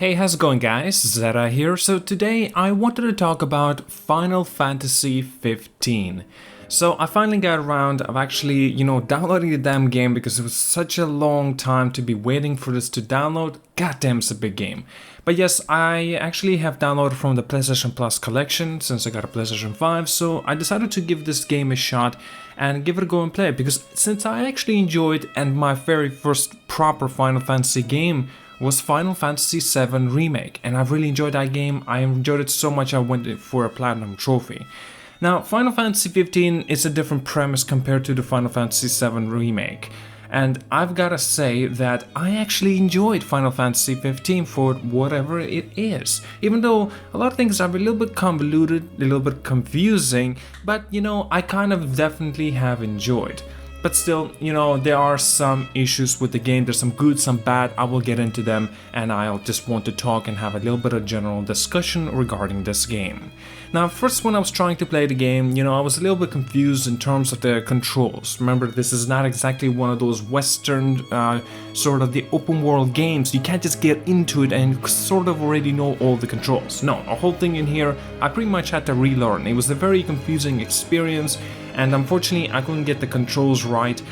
Hey, how's it going guys? ZDEyE here. So today I wanted to talk about Final Fantasy 15. So I finally got around of actually, downloading the damn game because it was such a long time to be waiting for this to download. Goddamn, it's a big game. But yes, I actually have downloaded from the PlayStation Plus collection since I got a PlayStation 5, so I decided to give this game a shot and give it a go and play it because since I actually enjoyed and my very first proper Final Fantasy game was Final Fantasy VII Remake, and I've really enjoyed that game. I enjoyed it so much I went for a Platinum Trophy. Now, Final Fantasy 15 is a different premise compared to the Final Fantasy VII Remake, and I've gotta say that I actually enjoyed Final Fantasy 15 for whatever it is, even though a lot of things are a little bit convoluted, a little bit confusing, but I kind of definitely have enjoyed. But still, there are some issues with the game. There's some good, some bad. I will get into them, and I'll just want to talk and have a little bit of general discussion regarding this game. Now, first when I was trying to play the game, I was a little bit confused in terms of the controls. Remember, this is not exactly one of those Western, sort of the open world games. You can't just get into it and sort of already know all the controls. No, a whole thing in here, I pretty much had to relearn. It was a very confusing experience. And unfortunately, I couldn't get the controls right,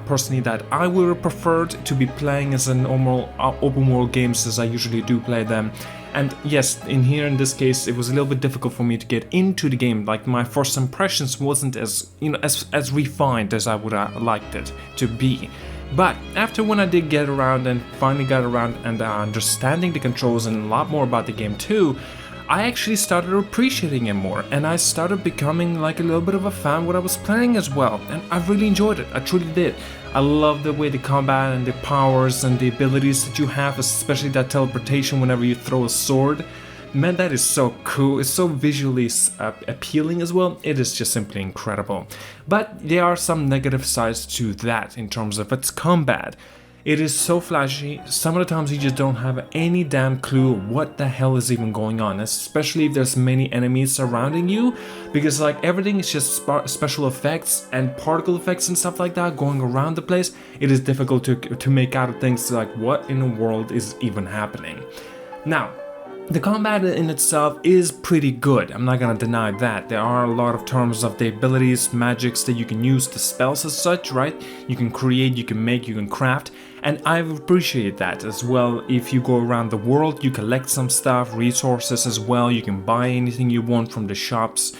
personally, that I would have preferred to be playing as a normal open world games as I usually do play them. And yes, in this case, it was a little bit difficult for me to get into the game. Like, my first impressions wasn't as, as refined as I would have liked it to be. But after when I did get around and finally got around and understanding the controls and a lot more about the game too, I actually started appreciating it more, and I started becoming like a little bit of a fan of what I was playing as well, and I really enjoyed it. I truly did. I love the way the combat and the powers and the abilities that you have, especially that teleportation whenever you throw a sword. Man, that is so cool. It's so visually appealing as well. It is just simply incredible. But there are some negative sides to that in terms of its combat. It is so flashy, some of the times you just don't have any damn clue what the hell is even going on, especially if there's many enemies surrounding you, because like everything is just special effects and particle effects and stuff like that going around the place. It is difficult to make out of things like what in the world is even happening. Now, the combat in itself is pretty good, I'm not gonna deny that. There are a lot of terms of the abilities, magics that you can use, the spells as such, right? You can create, you can make, you can craft, and I appreciate that as well. If you go around the world, you collect some stuff, resources as well, you can buy anything you want from the shops.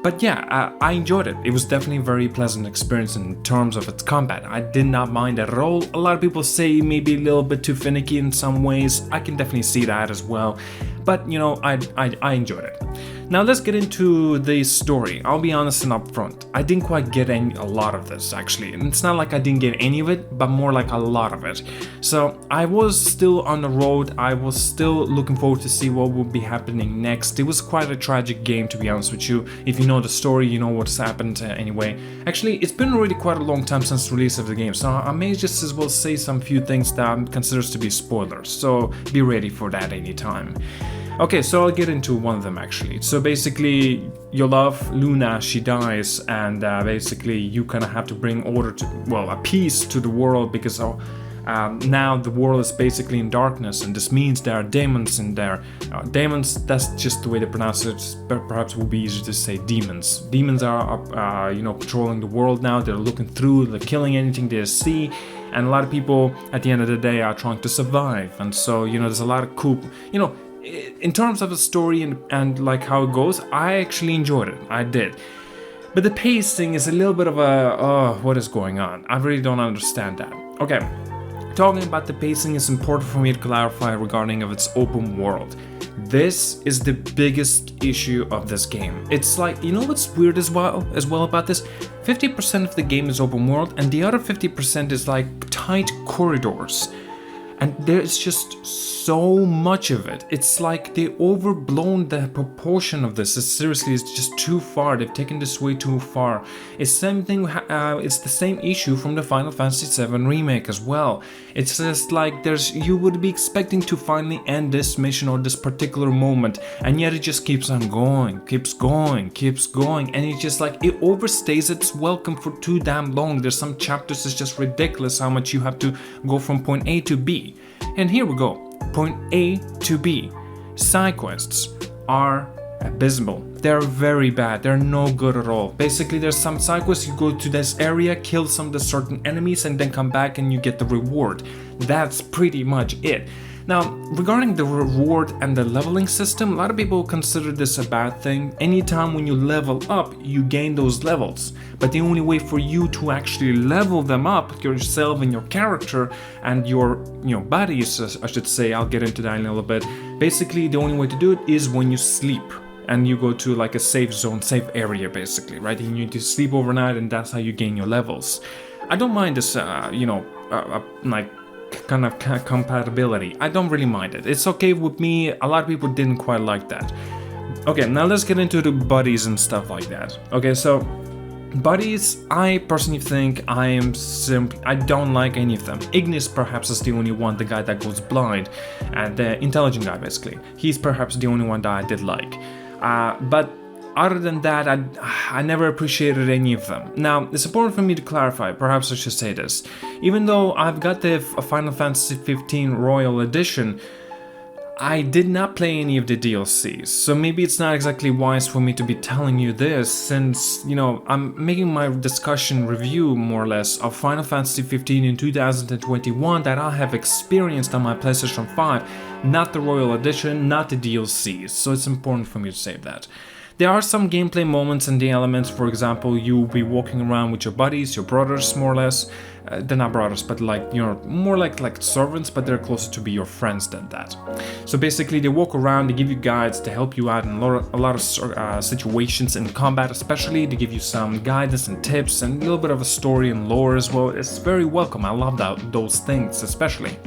But yeah, I enjoyed it. It was definitely a very pleasant experience in terms of its combat. I did not mind it at all. A lot of people say maybe a little bit too finicky in some ways. I can definitely see that as well. But I enjoyed it. Now let's get into the story. I'll be honest and upfront. I didn't quite get a lot of this actually. And it's not like I didn't get any of it, but more like a lot of it. So I was still on the road. I was still looking forward to see what would be happening next. It was quite a tragic game, to be honest with you. If you know the story, you know what's happened anyway. Actually, it's been already quite a long time since the release of the game, so I may just as well say some few things that considers to be spoilers. So be ready for that anytime. Okay, so I'll get into one of them actually. So basically, your love, Luna, she dies, and basically you kind of have to bring order to, well, a peace to the world because now the world is basically in darkness, and this means there are demons in there. Demons, that's just the way they pronounce it. Perhaps it would be easier to say demons. Demons are, patrolling the world now. They're looking through, they're killing anything they see. And a lot of people, at the end of the day, are trying to survive. And so, there's a lot of cool, in terms of the story and like how it goes, I actually enjoyed it. I did. But the pacing is a little bit of a, what is going on? I really don't understand that. Okay, talking about the pacing is important for me to clarify regarding of its open world. This is the biggest issue of this game. It's like, what's weird as well about this? 50% of the game is open world, and the other 50% is like tight corridors. And there's just so much of it. It's like they overblown the proportion of this. It's just too far. They've taken this way too far. It's same thing. It's the same issue from the Final Fantasy VII Remake as well. It's just like you would be expecting to finally end this mission or this particular moment, and yet it just keeps on going, keeps going, and it's just like it overstays its welcome for too damn long. There's some chapters it's just ridiculous how much you have to go from point A to B. And here we go. point A to B. Side quests are abysmal. They're very bad. They're no good at all. Basically, there's some side quests, you go to this area, kill some of the certain enemies, and then come back and you get the reward. That's pretty much it. Now, regarding the reward and the leveling system, a lot of people consider this a bad thing. Anytime when you level up, you gain those levels. But the only way for you to actually level them up, yourself and your character and your buddies, I should say, I'll get into that in a little bit. Basically, the only way to do it is when you sleep. And you go to like a safe zone, safe area basically, right? You need to sleep overnight and that's how you gain your levels. I don't mind this, like kind of compatibility. I don't really mind it. It's okay with me. A lot of people didn't quite like that. Okay, now let's get into the buddies and stuff like that. Okay, so buddies, I personally think I don't like any of them. Ignis perhaps is the only one, the guy that goes blind, and the intelligent guy basically. He's perhaps the only one that I did like. But other than that, I never appreciated any of them. Now, it's important for me to clarify, perhaps I should say this. Even though I've got the Final Fantasy XV Royal Edition, I did not play any of the DLCs, so maybe it's not exactly wise for me to be telling you this, since, I'm making my discussion review, more or less, of Final Fantasy XV in 2021 that I have experienced on my PlayStation 5, not the Royal Edition, not the DLCs, so it's important for me to say that. There are some gameplay moments and the elements, for example, you'll be walking around with your buddies, your brothers, more or less. They're not brothers, but more like servants, but they're closer to be your friends than that. So basically, they walk around, they give you guides to help you out in a lot of situations in combat, especially. They give you some guidance and tips and a little bit of a story and lore as well. It's very welcome. I love those things, especially.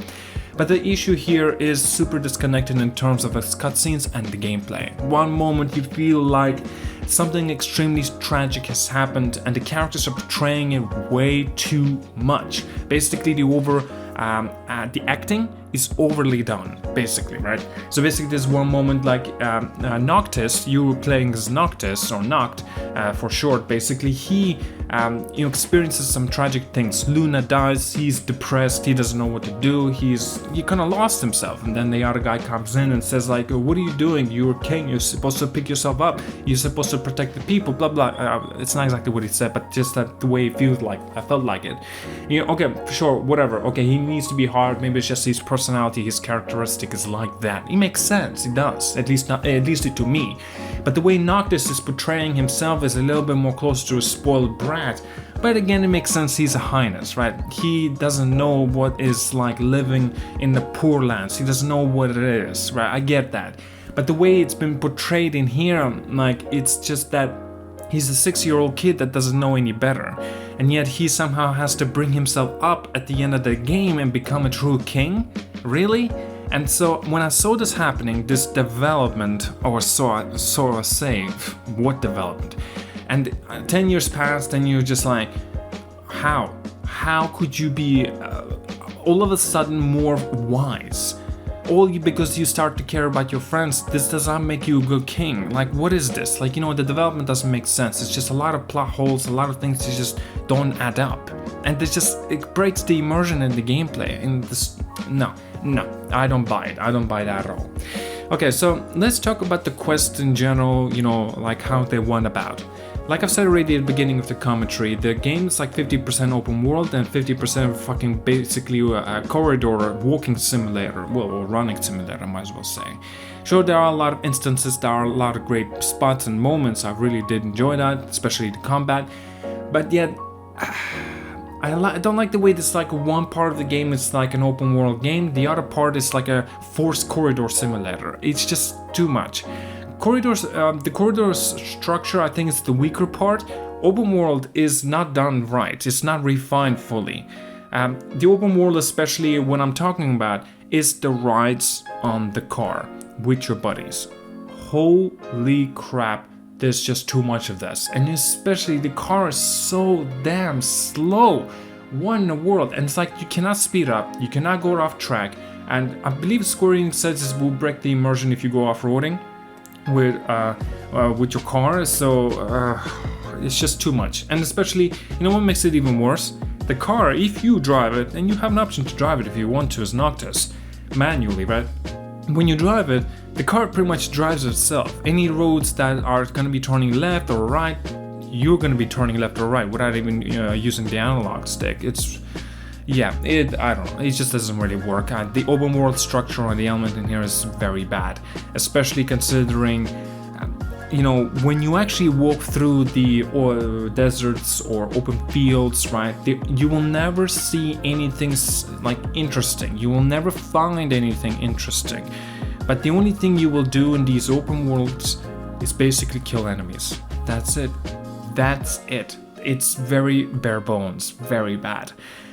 But the issue here is super disconnected in terms of its cutscenes and the gameplay. One moment you feel like something extremely tragic has happened and the characters are portraying it way too much. Basically, the acting is overly done, basically, right? So basically there's one moment like Noctis, you were playing as Noctis, or Noct for short, basically he experiences some tragic things. Luna dies, he's depressed, he doesn't know what to do, he kind of lost himself, and then the other guy comes in and says like, what are you doing? You're a king, you're supposed to pick yourself up, you're supposed to protect the people, blah blah. It's not exactly what he said, but just that the way it feels like, I felt like it. Okay, sure, whatever, okay, he needs to be hard, maybe it's just his personality, his characteristic is like that. It makes sense, it does, at least to me. But the way Noctis is portraying himself is a little bit more close to a spoiled brat. But again, it makes sense, he's a highness, right? He doesn't know what is like living in the poor lands. He doesn't know what it is, right? I get that. But the way it's been portrayed in here, like, it's just that he's a 6-year-old kid that doesn't know any better. And yet he somehow has to bring himself up at the end of the game and become a true king? Really? And so when I saw this happening, this development, or so I say, what development? And 10 years passed and you're just like, how? How could you be all of a sudden more wise? Because you start to care about your friends, this does not make you a good king. Like, what is this? Like, the development doesn't make sense. It's just a lot of plot holes, a lot of things that just don't add up. And it breaks the immersion in the gameplay. And this, no, I don't buy it. I don't buy that at all. Okay, so let's talk about the quest in general, like how they went about. Like I've said already at the beginning of the commentary, the game is like 50% open world and 50% fucking basically a corridor walking simulator, or running simulator, I might as well say. Sure, there are a lot of instances, there are a lot of great spots and moments, I really did enjoy that, especially the combat, but yet, I don't like the way this, like, one part of the game is like an open world game, the other part is like a forced corridor simulator. It's just too much. The corridor structure, I think, is the weaker part. Open world is not done right, it's not refined fully. The open world, especially when I'm talking about, is the rides on the car with your buddies. Holy crap, there's just too much of this. And especially the car is so damn slow. What in the world? And it's like you cannot speed up, you cannot go off track. And I believe Square Enix says this will break the immersion if you go off-roading with your car, so it's just too much. And especially, what makes it even worse? The car, if you drive it, and you have an option to drive it if you want to as Noctis, manually, right? When you drive it, the car pretty much drives itself. Any roads that are going to be turning left or right, you're going to be turning left or right without even using the analog stick. I don't know, it just doesn't really work. The open world structure or the element in here is very bad, especially considering when you actually walk through the deserts or open fields, right, you will never see anything like interesting. You will never find anything interesting. But the only thing you will do in these open worlds is basically kill enemies. That's it. It's very bare bones, very bad.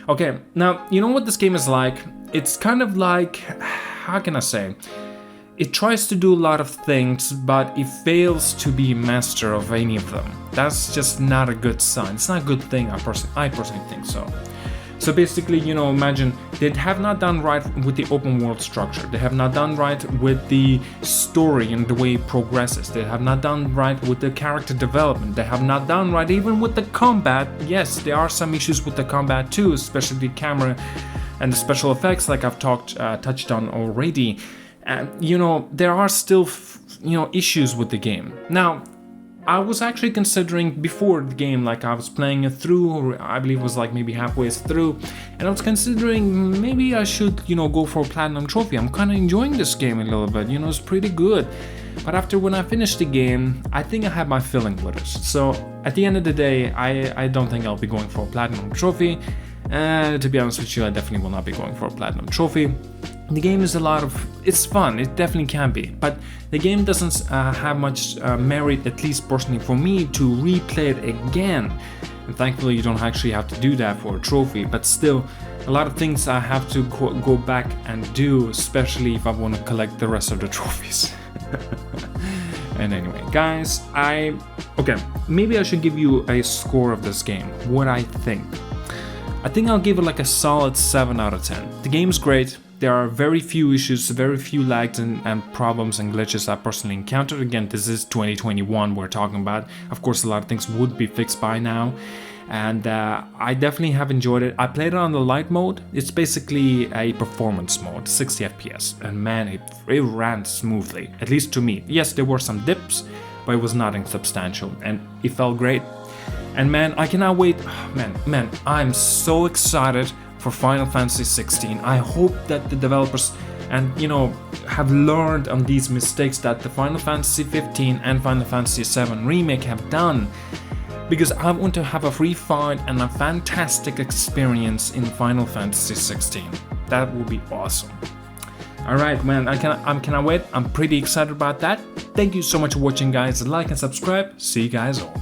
Okay, now, you know what this game is like? It's kind of like, how can I say? It tries to do a lot of things, but it fails to be master of any of them. That's just not a good sign. It's not a good thing, I personally think so. So basically, imagine they have not done right with the open world structure. They have not done right with the story and the way it progresses. They have not done right with the character development. They have not done right even with the combat. Yes, there are some issues with the combat too, especially the camera and the special effects, like I've touched on already. There are still, issues with the game. Now, I was actually considering before the game, like I was playing it through, or I believe it was like maybe halfway through, and I was considering maybe I should, go for a platinum trophy. I'm kind of enjoying this game a little bit, it's pretty good. But after when I finished the game, I think I had my feeling with it. So at the end of the day, I don't think I'll be going for a platinum trophy. To be honest with you, I definitely will not be going for a platinum trophy. The game is it's fun, it definitely can be, but the game doesn't have much merit, at least personally for me, to replay it again. And thankfully you don't actually have to do that for a trophy, but still, a lot of things I have to go back and do, especially if I want to collect the rest of the trophies. And anyway, guys, maybe I should give you a score of this game, what I think. I think I'll give it like a solid 7 out of 10. The game's great. There are very few issues, very few lags and problems and glitches I personally encountered. Again, this is 2021 we're talking about. Of course, a lot of things would be fixed by now. And I definitely have enjoyed it. I played it on the light mode. It's basically a performance mode, 60 FPS. And man, it ran smoothly, at least to me. Yes, there were some dips, but it was nothing substantial. And it felt great. And man, I cannot wait. Man, I'm so excited for Final Fantasy 16. I hope that the developers have learned on these mistakes that the Final Fantasy 15 and Final Fantasy 7 remake have done, because I want to have a free fight and a fantastic experience in Final Fantasy 16. That would be awesome. Alright, man, I cannot wait. I'm pretty excited about that. Thank you so much for watching, guys. Like and subscribe. See you guys all.